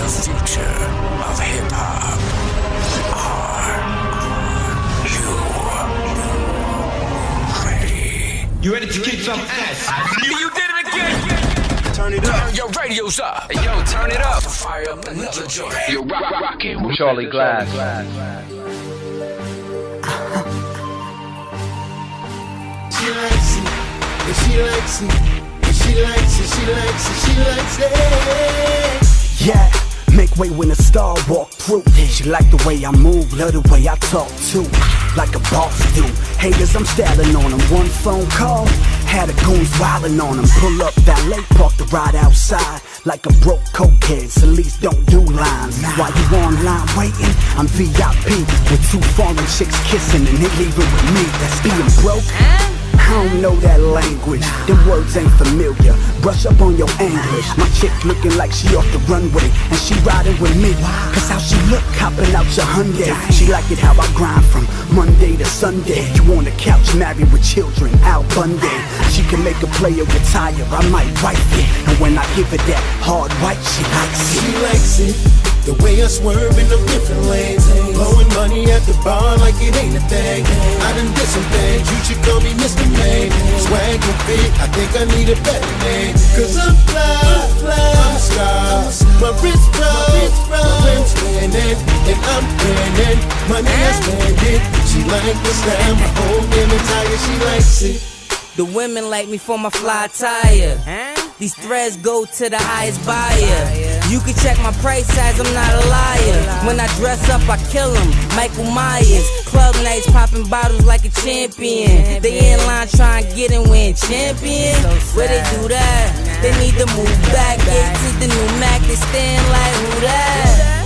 The future of hip-hop. Are you ready? You ready to kick some ass? You did it again! Turn it up. Turn your radios up. Hey, yo, turn it up. Fire up another joint. Yo, rockin' with Charlie Glass. She likes it, and she likes it, and she likes it, she likes it, she likes it. Yeah, make way when a star walk through. She like the way I move, love the way I talk too. Like a boss do. Haters, I'm styling on them. One phone call, had the goons wildin' on them. Pull up valet, park the ride outside. Like a broke cokehead, SALESE don't do lines. While you online waiting, I'm VIP with two foreign chicks kissing and they leaving with me. That's being broke. I don't know that language, them words ain't familiar. Brush up on your English. My chick looking like she off the runway, and she riding with me. Cause how she look, copping out your Hyundai. She like it how I grind from Monday to Sunday. You on the couch, married with children, Al Bundy. She can make a player retire, I might wife it. And when I give her that hard white, she likes it. She likes it, the way I swerve in them different lanes. Blowing money at the bar like it ain't a thing. I done did some things, you should call me Mr. Man. Swag and fit, I think I need a better name. Cause I'm fly, I'm a star. My wrist froze, my rims spinning, and I'm winning. Money I spend it, she like the style. My whole damn attire, she likes it. The women like me for my fly attire. These threads go to the highest buyer. You can check my price tags, I'm not a liar. When I dress up, I kill 'em. Michael Myers. Club nights, popping bottles like a champion. They in line trying to get and win champion. Where they do that? They need to move back. Get to the new Mac, they stand like who that?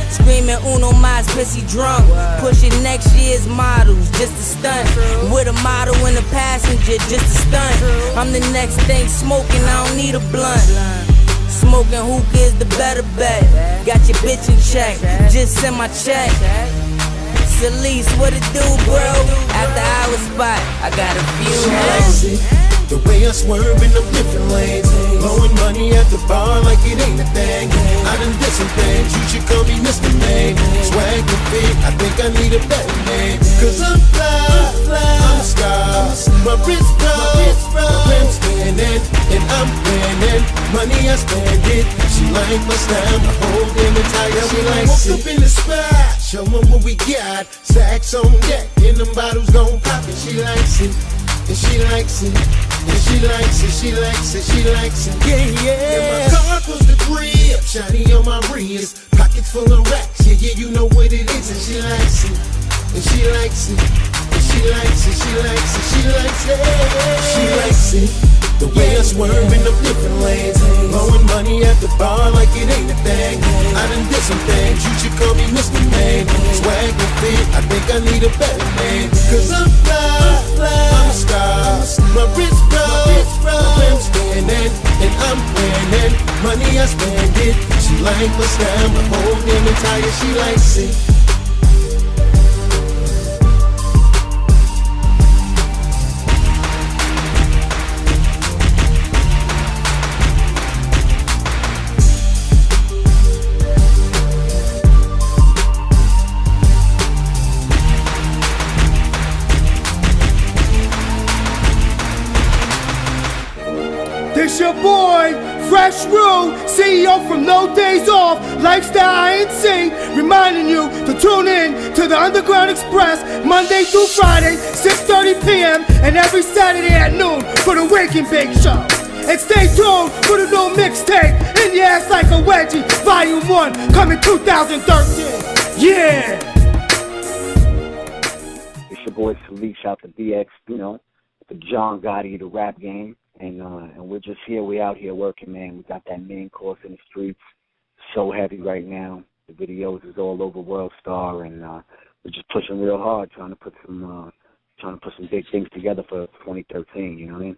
Screaming Uno Mas, pissy drunk. Pushing next year's models, just a stunt. With a model and a passenger, just a stunt. I'm the next thing smoking, I don't need a blunt. Smoking hookah is the better bet. Got your bitch in check, just send my check. SALESE, what it do, bro? After hour spot, I got a few She the way I swerve in them different lanes. Blowing money at the bar like it ain't a thing. I done did some things, you should call me Mr. Man. Swag and fit, I think I need a better name. Cause I'm fly, I'm a star. My wrist froze, my rims spinning, and I'm winning. Money I spend it, she like my style. My whole damn attire, she likes it. Woke up in the spot, show 'em what we got. Stacks on deck, and them bottles gon' pop it. She likes it, and she likes it. And she likes it, she likes it, she likes it. Yeah, yeah. And my car was the crib, shiny on my wrist. Pockets full of racks, yeah, yeah, you know what it is. And she likes it, and she likes it. And she likes it, she likes it, she likes it. She likes it, the way I swerve in them different lanes. Blowing money at the bar like it ain't a thing. I done did some things, you should call me Mr. Man. Swag and fit, I think I need a better name. Cause I'm fly, I'm a star. My wrist froze, my rims spinning, and I'm winning. Money I spend it, she like my style. My whole damn attire, she likes it. It's your boy, Fresh Rue, CEO from No Days Off, Lifestyle INC, reminding you to tune in to the Underground Express Monday through Friday, 6:30 p.m. and every Saturday at noon for the Wake and Bake Show. And stay tuned for the new mixtape, In Your Ass Like a Wedgie, Volume 1, coming 2013. Yeah! It's your boy SALESE out the BX, you know, the John Gotti of the rap game. And we're just here. We out here working, man. We got that main course in the streets. So heavy right now. The videos is all over World Star, and we're just pushing real hard, trying to put some big things together for 2013. You know what I mean?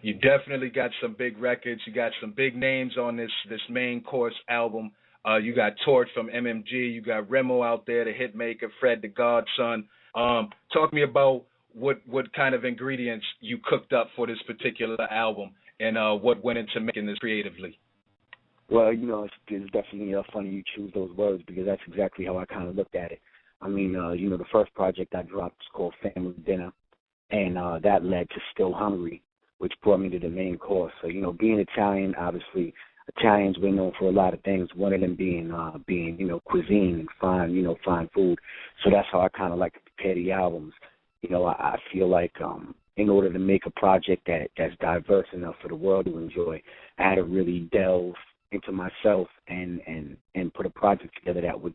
You definitely got some big records. You got some big names on this main course album. You got Torch from MMG. You got Remo out there, the hitmaker, Fred the Godson. Talk to me about what kind of ingredients you cooked up for this particular album, and what went into making this creatively. Well, it's definitely funny you choose those words because that's exactly how I kind of looked at it. I mean, the first project I dropped was called Family Dinner, and that led to Still Hungry, which brought me to the main course. So, being Italian, obviously, Italians, we're known for a lot of things, one of them being cuisine and fine food. So that's how I kind of like to prepare the albums. I feel like in order to make a project that's diverse enough for the world to enjoy, I had to really delve into myself and put a project together that would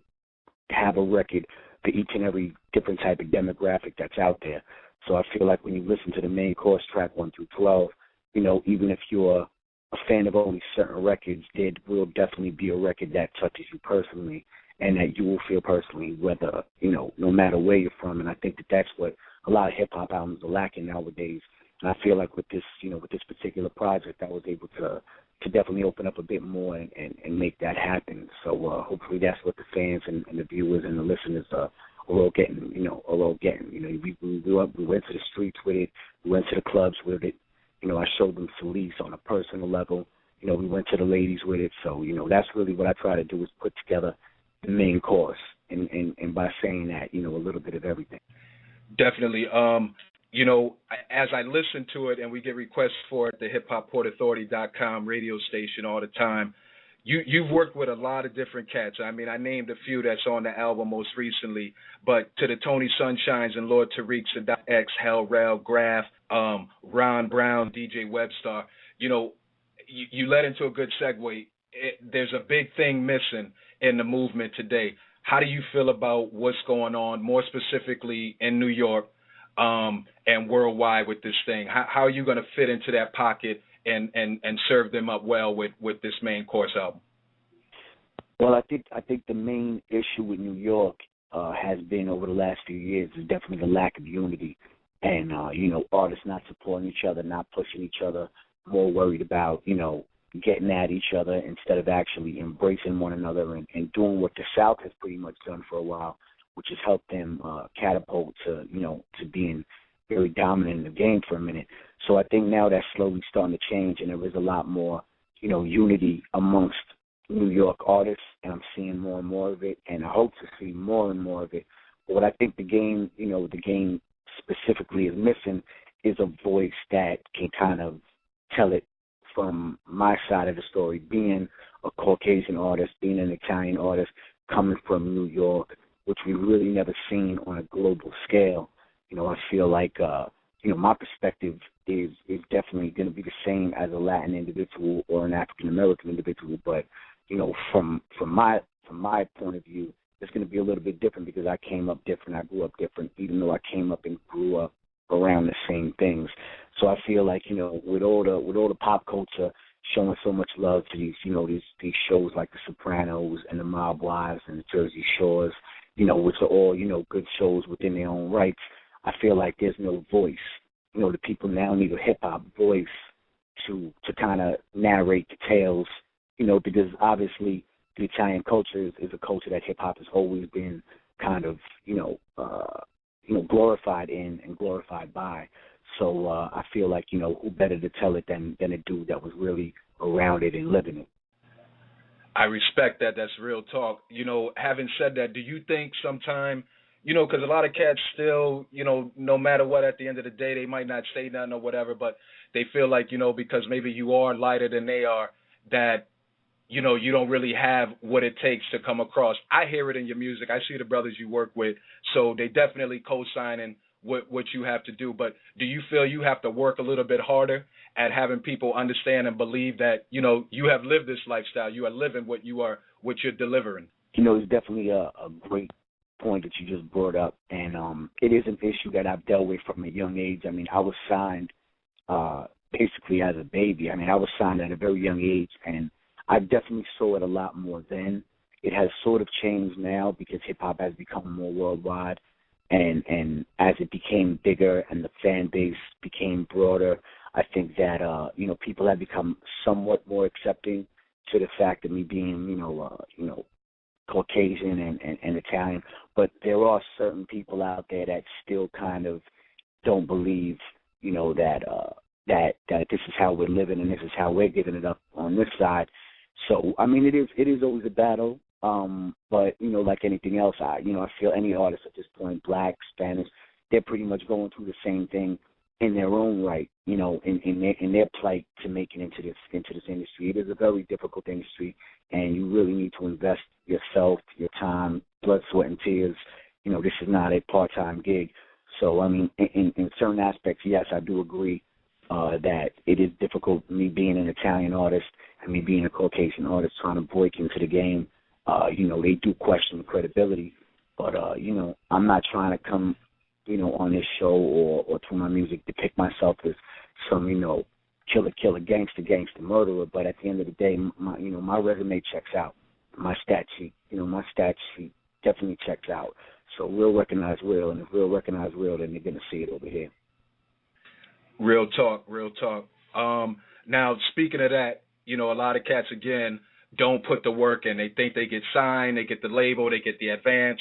have a record for each and every different type of demographic that's out there. So I feel like when you listen to the main course track 1 through 12, even if you're a fan of only certain records, there will definitely be a record that touches you personally and that you will feel personally, whether, no matter where you're from. And I think that's what a lot of hip-hop albums are lacking nowadays. And I feel like with this, with this particular project, I was able to definitely open up a bit more and make that happen. So hopefully that's what the fans and the viewers and the listeners are all getting. We went to the streets with it. We went to the clubs with it. I showed them SALESE on a personal level. We went to the ladies with it. So, that's really what I try to do is put together the main course. And by saying that, a little bit of everything. Definitely. As I listen to it and we get requests for it, the hiphopportauthority.com radio station all the time, you've worked with a lot of different cats. I mean, I named a few that's on the album most recently, but to the Tony Sunshines and Lord Tariqs and X, Hell Rel, Graf, Ron Brown, DJ Webstar, you led into a good segue. There's a big thing missing in the movement today. How do you feel about what's going on, more specifically in New York and worldwide with this thing? How are you going to fit into that pocket and serve them up well with this main course album? Well, I think the main issue with New York has been over the last few years is definitely the lack of unity and, artists not supporting each other, not pushing each other, more worried about, getting at each other instead of actually embracing one another and doing what the South has pretty much done for a while, which has helped them catapult to being very dominant in the game for a minute. So I think now that's slowly starting to change, and there is a lot more, unity amongst New York artists, and I'm seeing more and more of it, and I hope to see more and more of it. But what I think the game specifically is missing is a voice that can kind of tell it from my side of the story, being a Caucasian artist, being an Italian artist, coming from New York, which we've really never seen on a global scale. I feel like, my perspective is definitely going to be the same as a Latin individual or an African American individual, but from my point of view, it's going to be a little bit different because I came up different, I grew up different, even though I came up and grew up around the same things. So I feel like, with all the pop culture showing so much love to these shows like The Sopranos and The Mob Wives and The Jersey Shores, which are all, good shows within their own rights, I feel like there's no voice. The people now need a hip-hop voice to kind of narrate the tales, because obviously the Italian culture is a culture that hip-hop has always been kind of, glorified in and glorified by. So I feel like, who better to tell it than a dude that was really around it and living it. I respect that. That's real talk. Having said that, do you think sometime, because a lot of cats still, no matter what, at the end of the day, they might not say nothing or whatever, but they feel like, because maybe you are lighter than they are, that, you don't really have what it takes to come across. I hear it in your music. I see the brothers you work with, so they definitely co-signing what you have to do. But do you feel you have to work a little bit harder at having people understand and believe that, you have lived this lifestyle, you are living what you're delivering? It's definitely a great point that you just brought up, and it is an issue that I've dealt with from a young age. I mean, I was signed basically as a baby. I mean, I was signed at a very young age, and I definitely saw it a lot more then. It has sort of changed now because hip-hop has become more worldwide, and as it became bigger and the fan base became broader, I think that, people have become somewhat more accepting to the fact of me being, Caucasian and Italian. But there are certain people out there that still kind of don't believe, that this is how we're living and this is how we're giving it up on this side. So I mean, it is always a battle. But you know, like anything else, I feel any artist at this point, Black, Spanish, they're pretty much going through the same thing in their own right. You know, in their plight to make it into this industry. It is a very difficult industry, and you really need to invest yourself, your time, blood, sweat, and tears. You know, this is not a part-time gig. So I mean, in certain aspects, yes, I do agree that it is difficult. Me being an Italian artist and me being a Caucasian artist trying to break into the game. You know, they do question credibility, but, you know, I'm not trying to come, you know, on this show or through my music depict myself as some, you know, killer, gangster, murderer, but at the end of the day, my resume checks out. My stat sheet definitely checks out. So real recognize real, and if real recognize real, then you're going to see it over here. Real talk. Now, speaking of that, you know, a lot of cats, again, don't put the work in. They think they get signed, they get the label, they get the advance.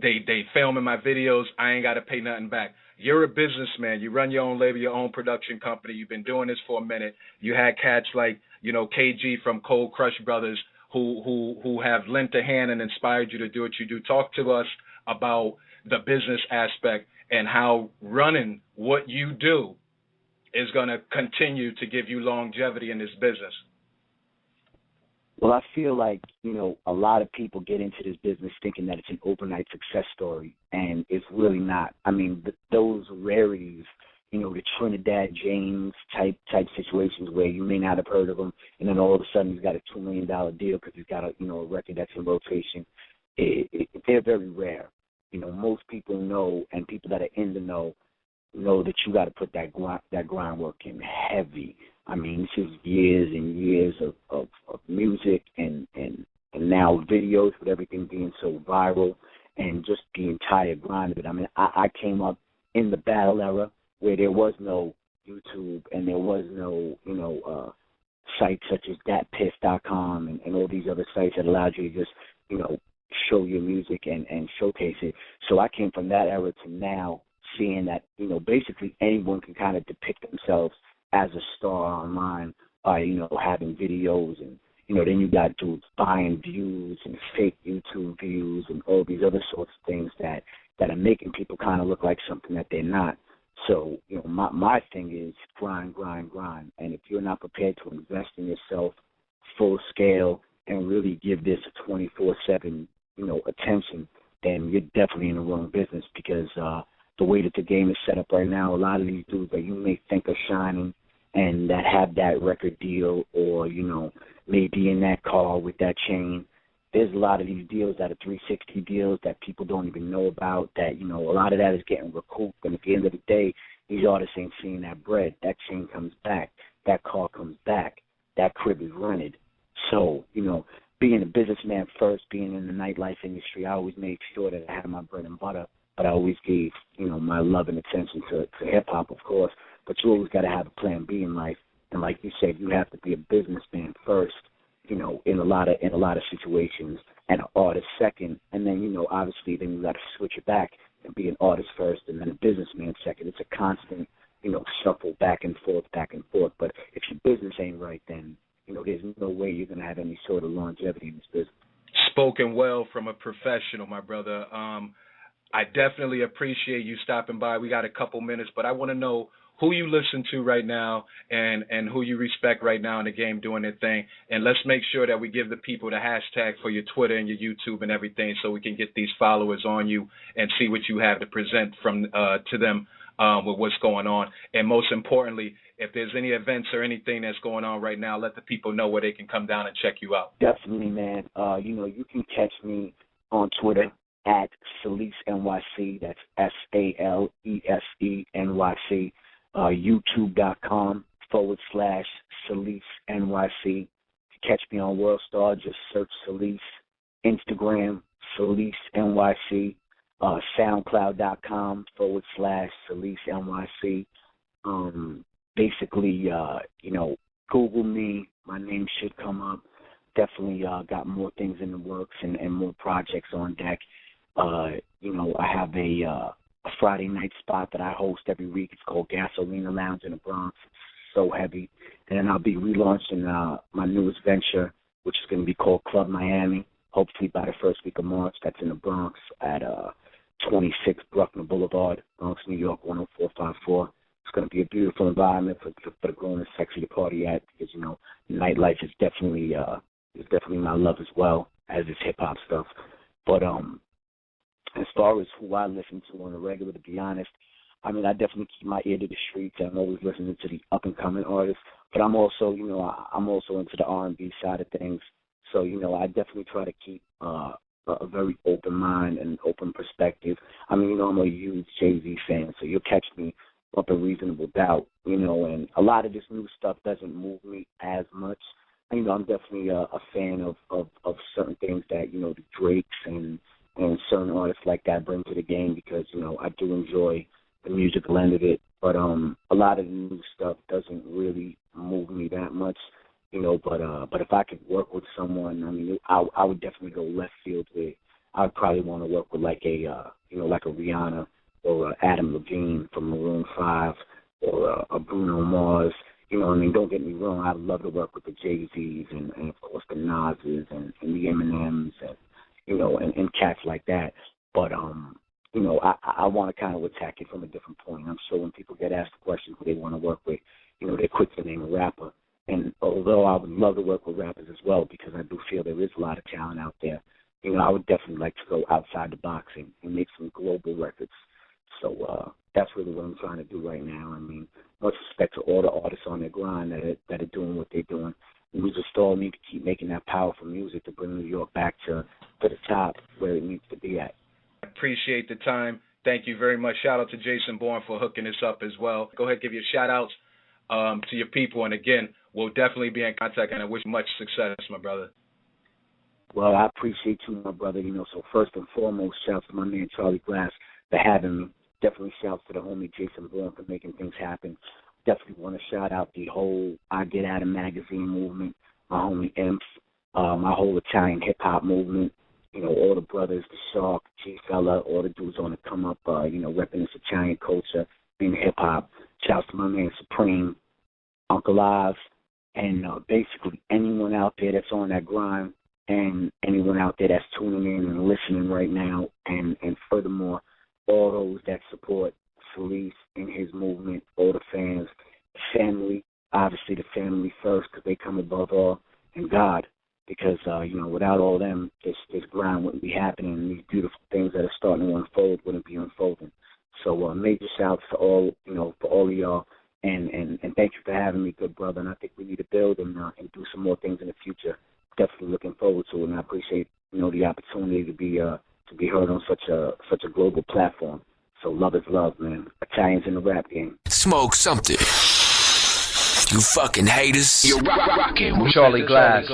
They film in my videos. I ain't got to pay nothing back. You're a businessman. You run your own label, your own production company. You've been doing this for a minute. You had cats like, you know, KG from Cold Crush Brothers who have lent a hand and inspired you to do what you do. Talk to us about the business aspect and how running what you do is going to continue to give you longevity in this business. Well, I feel like, you know, a lot of people get into this business thinking that it's an overnight success story, and it's really not. I mean, those rarities, you know, the Trinidad James type situations where you may not have heard of him, and then all of a sudden he's got a $2 million deal because he's got a record that's in rotation. They're very rare. You know, most people know, and people that are in the know that you got to put that groundwork in heavy. I mean, this is years and years of music and now videos with everything being so viral and just the entire grind of it. I mean, I came up in the battle era where there was no YouTube and there was no, sites such as thatpiff.com and all these other sites that allowed you to just, show your music and showcase it. So I came from that era to now seeing that, basically anyone can kind of depict themselves as a star online by, having videos and, then you got dudes buying views and fake YouTube views and all these other sorts of things that are making people kind of look like something that they're not. So, my thing is grind. And if you're not prepared to invest in yourself full scale and really give this a 24/7, attention, then you're definitely in the wrong business because the way that the game is set up right now, a lot of these dudes that you may think are shining and that have that record deal or, maybe in that car with that chain, there's a lot of these deals that are 360 deals that people don't even know about that, a lot of that is getting recouped. And at the end of the day, these artists ain't seeing that bread. That chain comes back. That car comes back. That crib is rented. So, being a businessman first, being in the nightlife industry, I always made sure that I had my bread and butter, but I always gave, my love and attention to hip-hop, of course. But you always got to have a plan B in life. And like you said, you have to be a businessman first, in a lot of situations, and an artist second. And then, obviously, then you got to switch it back and be an artist first and then a businessman second. It's a constant, shuffle back and forth. But if your business ain't right, then, there's no way you're going to have any sort of longevity in this business. Spoken well from a professional, my brother. I definitely appreciate you stopping by. We got a couple minutes, but I want to know who you listen to right now and who you respect right now in the game doing their thing. And let's make sure that we give the people the hashtag for your Twitter and your YouTube and everything so we can get these followers on you and see what you have to present from to them with what's going on. And most importantly, if there's any events or anything that's going on right now, let the people know where they can come down and check you out. Definitely, man. You can catch me on Twitter at SALESE NYC. That's SALESE NYC. YouTube.com/SALESE NYC. Catch me on WorldStar, just search SALESE. Instagram, SALESE NYC. SoundCloud.com/SALESE NYC. Basically, Google me. My name should come up. Definitely got more things in the works and more projects on deck. I have a Friday night spot that I host every week. It's called Gasolina Lounge in the Bronx. It's so heavy. And then I'll be relaunching my newest venture, which is going to be called Club Miami. Hopefully by the first week of March. That's in the Bronx at 26 Bruckner Boulevard, Bronx, New York, 10454. It's going to be a beautiful environment for the grown and sexy to party at because, you know, nightlife is definitely my love as well, as is hip-hop stuff. But as far as who I listen to on a regular, to be honest, I mean, I definitely keep my ear to the streets. I'm always listening to the up-and-coming artists. But I'm also, you know, I'm also into the R&B side of things. So, you know, I definitely try to keep a very open mind and open perspective. I mean, you know, I'm a huge Jay-Z fan, so you'll catch me up in Reasonable Doubt, you know, and a lot of this new stuff doesn't move me as much. You know, I'm definitely a fan of certain things that, you know, the Drakes and certain artists like that bring to the game because, you know, I do enjoy the musical end of it. But a lot of the new stuff doesn't really move me that much, you know. But if I could work with someone, I mean, I would definitely go left field with. I'd probably want to work with like a Rihanna or Adam Levine from Maroon 5 or a Bruno Mars. You know, I mean, don't get me wrong. I'd love to work with the Jay-Z's and of course the Nas's and the Eminems and, you know, and cats like that. But, you know, I want to kind of attack it from a different point. I'm sure when people get asked the question who they want to work with, you know, they're quick to name a rapper. And although I would love to work with rappers as well because I do feel there is a lot of talent out there, you know, I would definitely like to go outside the box and make some global records. So that's really what I'm trying to do right now. I mean, much respect to all the artists on their grind that are doing what they're doing. And we just all need to keep making that powerful music to bring New York back to the top where it needs to be at. Appreciate the time. Thank you very much. Shout out to Jason Bourne for hooking this up as well. Go ahead, give your shout outs to your people. And again, we'll definitely be in contact, and I wish you much success, my brother. Well, I appreciate you, my brother. You know, so first and foremost, shouts to my man Charlie Glass for having me. Definitely shouts to the homie Jason Bourne for making things happen. Definitely want to shout out the whole I Get Out of Magazine movement, my homie Imps, my whole Italian hip-hop movement, you know, all the brothers, the Shark, G-Fella, all the dudes on the come up, you know, repping this Italian culture in hip-hop. Shouts to my man Supreme, Uncle Oz, and basically anyone out there that's on that grind and anyone out there that's tuning in and listening right now, and furthermore, all those that support SALESE and his movement, all the fans, the family, obviously the family first because they come above all, and God, because, you know, without all them, this grind wouldn't be happening, and these beautiful things that are starting to unfold wouldn't be unfolding. So major shouts to all, you know, for all of y'all, and thank you for having me, good brother, and I think we need to build and do some more things in the future. Definitely looking forward to it, and I appreciate, you know, the opportunity to be heard on such a global platform. So love is love, man. Italians in the rap game. Smoke something. You fucking haters. You're rocking with Charlie Glass.